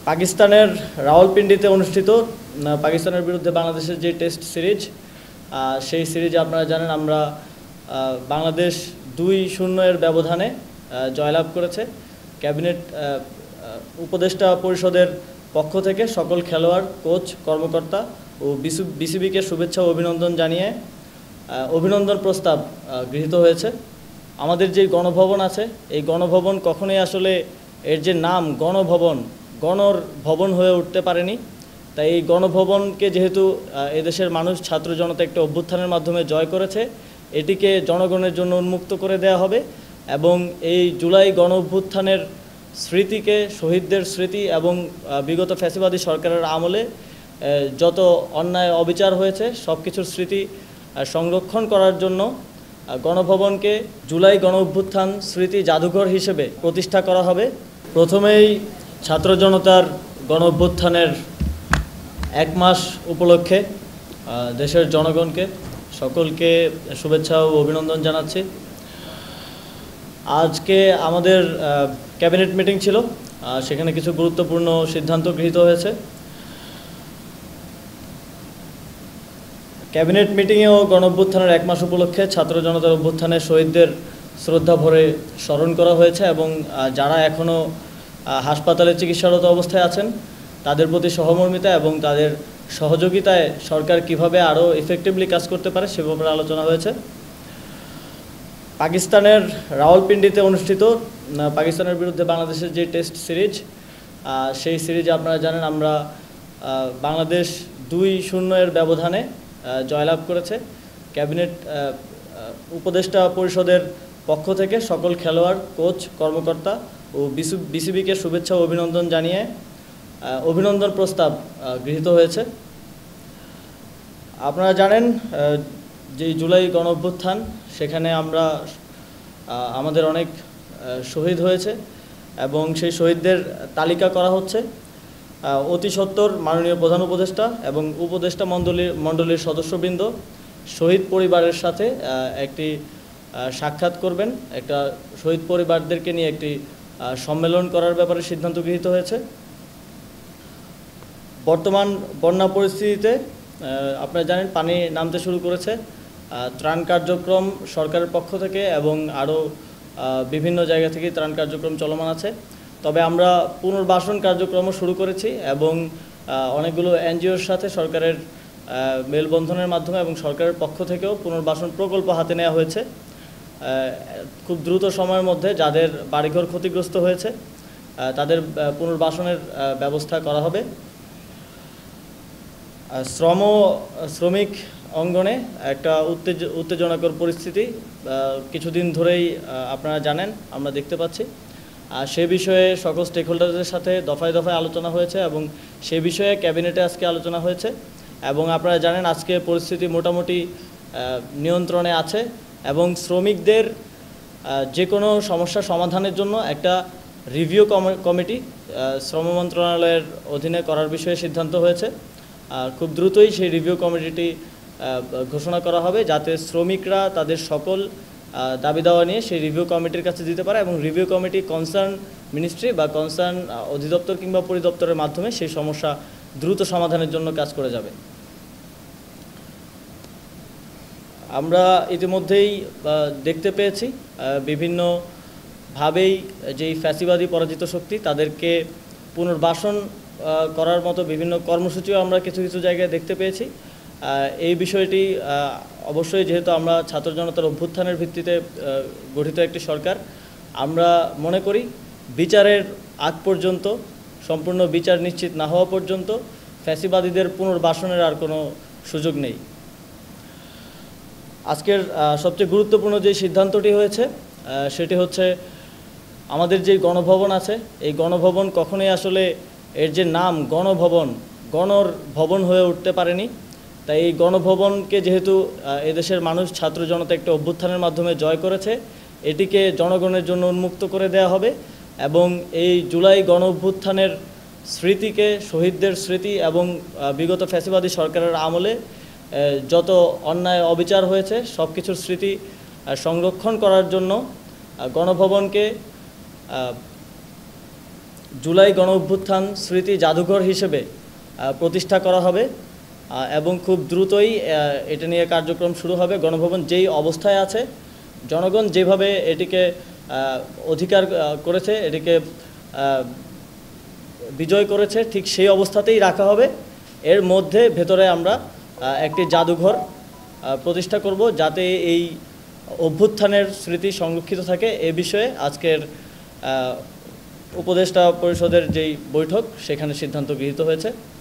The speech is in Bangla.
পাকিস্তানের রাওয়ালপিন্ডিতে অনুষ্ঠিত পাকিস্তানের বিরুদ্ধে বাংলাদেশের যে টেস্ট সিরিজ সেই সিরিজে আপনারা জানেন আমরা বাংলাদেশ 2-0 এর ব্যবধানে জয়লাভ করেছে। ক্যাবিনেট উপদেষ্টা পরিষদের পক্ষ থেকে সকল খেলোয়াড়, কোচ, কর্মকর্তা ও বিসিবিকে শুভেচ্ছা ও অভিনন্দন জানিয়ে অভিনন্দন প্রস্তাব গৃহীত হয়েছে। আমাদের যে গণভবন আছে এই গণভবন কখনোই আসলে এর যে নাম গণভবন, গণর ভবন হয়ে উঠতে পারেনি। তাই এই গণভবনকে যেহেতু এদেশের মানুষ, ছাত্র জনতা একটা অভ্যুত্থানের মাধ্যমে জয় করেছে, এটিকে জনগণের জন্য উন্মুক্ত করে দেওয়া হবে এবং এই জুলাই গণ অভ্যুত্থানের স্মৃতিকে, শহীদদের স্মৃতি এবং বিগত ফ্যাসিবাদী সরকারের আমলে যত অন্যায় অবিচার হয়েছে সব কিছুর স্মৃতি সংরক্ষণ করার জন্য গণভবনকে জুলাই গণ অভ্যুত্থান স্মৃতি জাদুঘর হিসেবে প্রতিষ্ঠা করা হবে। প্রথমেই ছাত্র জনতার গণ অভ্যুত্থানের 1 মাস উপলক্ষে দেশের জনগণকে সকলকে শুভেচ্ছা ও অভিনন্দন জানাচ্ছি। আজকে আমাদের ক্যাবিনেট মিটিং ছিল, সেখানে কিছু গুরুত্বপূর্ণ সিদ্ধান্ত গৃহীত হয়েছে। ক্যাবিনেট মিটিংয়েও গণ অভ্যুত্থানের 1 মাস উপলক্ষে ছাত্র জনতার অভ্যুত্থানের শহীদদের শ্রদ্ধা ভরে স্মরণ করা হয়েছে এবং যারা এখনও হাসপাতালে চিকিৎসারত অবস্থায় আছেন তাদের প্রতি সহমর্মিতা এবং তাদের সহযোগিতায় সরকার কিভাবে আরও ইফেক্টিভলি কাজ করতে পারে সে ব্যাপারে আলোচনা হয়েছে। পাকিস্তানের রাওয়ালপিন্ডিতে অনুষ্ঠিত পাকিস্তানের বিরুদ্ধে বাংলাদেশের যে টেস্ট সিরিজ সেই সিরিজে আপনারা জানেন আমরা বাংলাদেশ 2-0 এর ব্যবধানে জয়লাভ করেছে। ক্যাবিনেট উপদেষ্টা পরিষদের পক্ষ থেকে সকল খেলোয়াড়, কোচ, কর্মকর্তা ও বিসিবিকে শুভেচ্ছা ও অভিনন্দন জানিয়ে অভিনন্দন প্রস্তাব গৃহীত হয়েছে। আপনারা জানেন যে জুলাই গণ অভ্যুত্থান, সেখানে আমরা আমাদের অনেক শহীদ হয়েছে এবং সেই শহীদদের তালিকা করা হচ্ছে। অতি সত্বর মাননীয় প্রধান উপদেষ্টা এবং উপদেষ্টা মণ্ডলীর সদস্যবৃন্দ শহীদ পরিবারের সাথে একটি সাক্ষাৎ করবেন, একটা শহীদ পরিবারদেরকে নিয়ে একটি সম্মেলন করার ব্যাপারে সিদ্ধান্ত গৃহীত হয়েছে। বর্তমান বন্যা পরিস্থিতিতে আপনারা জানেন পানি নামতে শুরু করেছে। ত্রাণ কার্যক্রম সরকারের পক্ষ থেকে এবং আরও বিভিন্ন জায়গা থেকে ত্রাণ কার্যক্রম চলমান আছে। তবে আমরা পুনর্বাসন কার্যক্রমও শুরু করেছি এবং অনেকগুলো এনজিওর সাথে সরকারের মেলবন্ধনের মাধ্যমে এবং সরকারের পক্ষ থেকেও পুনর্বাসন প্রকল্প হাতে নেওয়া হয়েছে। খুব দ্রুত সময়ের মধ্যে যাদের বাড়িঘর ক্ষতিগ্রস্ত হয়েছে তাদের পুনর্বাসনের ব্যবস্থা করা হবে। শ্রমিক অঙ্গনে একটা উত্তেজনাকর পরিস্থিতি কিছুদিন ধরেই আপনারা জানেন, আমরা দেখতে পাচ্ছি। সে বিষয়ে সকল স্টেকহোল্ডারদের সাথে দফায় দফায় আলোচনা হয়েছে এবং সে বিষয়ে ক্যাবিনেটে আজকে আলোচনা হয়েছে এবং আপনারা জানেন আজকে পরিস্থিতি মোটামুটি নিয়ন্ত্রণে আছে এবং শ্রমিকদের যে কোনো সমস্যা সমাধানের জন্য একটা রিভিউ কমিটি শ্রম মন্ত্রণালয়ের অধীনে করার বিষয়ে সিদ্ধান্ত হয়েছে। খুব দ্রুতই সেই রিভিউ কমিটিটি ঘোষণা করা হবে যাতে শ্রমিকরা তাদের সকল দাবি দাওয়া নিয়ে সেই রিভিউ কমিটির কাছে দিতে পারে এবং রিভিউ কমিটি কনসার্ন মিনিস্ট্রি বা কনসার্ন অধিদপ্তর কিংবা পরিদপ্তরের মাধ্যমে সেই সমস্যা দ্রুত সমাধানের জন্য কাজ করে যাবে। আমরা ইতিমধ্যেই দেখতে পেয়েছি বিভিন্নভাবেই যেই ফ্যাসিবাদী পরাজিত শক্তি তাদেরকে পুনর্বাসন করার মতো বিভিন্ন কর্মসূচিও আমরা কিছু কিছু জায়গায় দেখতে পেয়েছি। এই বিষয়টি অবশ্যই যেহেতু আমরা ছাত্র জনতার অভ্যুত্থানের ভিত্তিতে গঠিত একটি সরকার, আমরা মনে করি বিচারের আগ পর্যন্ত, সম্পূর্ণ বিচার নিশ্চিত না হওয়া পর্যন্ত ফ্যাসিবাদীদের পুনর্বাসনের আর কোনো সুযোগ নেই। আজকের সবচেয়ে গুরুত্বপূর্ণ যে সিদ্ধান্তটি হয়েছে সেটি হচ্ছে আমাদের যে গণভবন আছে এই গণভবন কখনোই আসলে এর যে নাম গণভবন, গণর ভবন হয়ে উঠতে পারেনি। তাই এই গণভবনকে যেহেতু এদেশের মানুষ, ছাত্র জনতা একটা অভ্যুত্থানের মাধ্যমে জয় করেছে, এটিকে জনগণের জন্য উন্মুক্ত করে দেওয়া হবে এবং এই জুলাই গণ অভ্যুত্থানের স্মৃতিকে, শহীদদের স্মৃতি এবং বিগত ফ্যাসিবাদী সরকারের আমলে যত অন্যায় অবিচার হয়েছে সব কিছুর স্মৃতি সংরক্ষণ করার জন্য গণভবনকে জুলাই গণঅভ্যুত্থান স্মৃতি জাদুঘর হিসেবে প্রতিষ্ঠা করা হবে এবং খুব দ্রুতই এটা নিয়ে কার্যক্রম শুরু হবে। গণভবন যেই অবস্থায় আছে, জনগণ যেভাবে এটিকে অধিকার করেছে, এটিকে বিজয় করেছে, ঠিক সেই অবস্থাতেই রাখা হবে। এর মধ্যে ভেতরে আমরা একটি জাদুঘর প্রতিষ্ঠা করব, যাতে এই অভ্যুত্থানের স্মৃতি সংরক্ষিত থাকে। এ বিষয়ে আজকের উপদেষ্টা পরিষদের যেই বৈঠক, সেখানে সিদ্ধান্ত গৃহীত হয়েছে।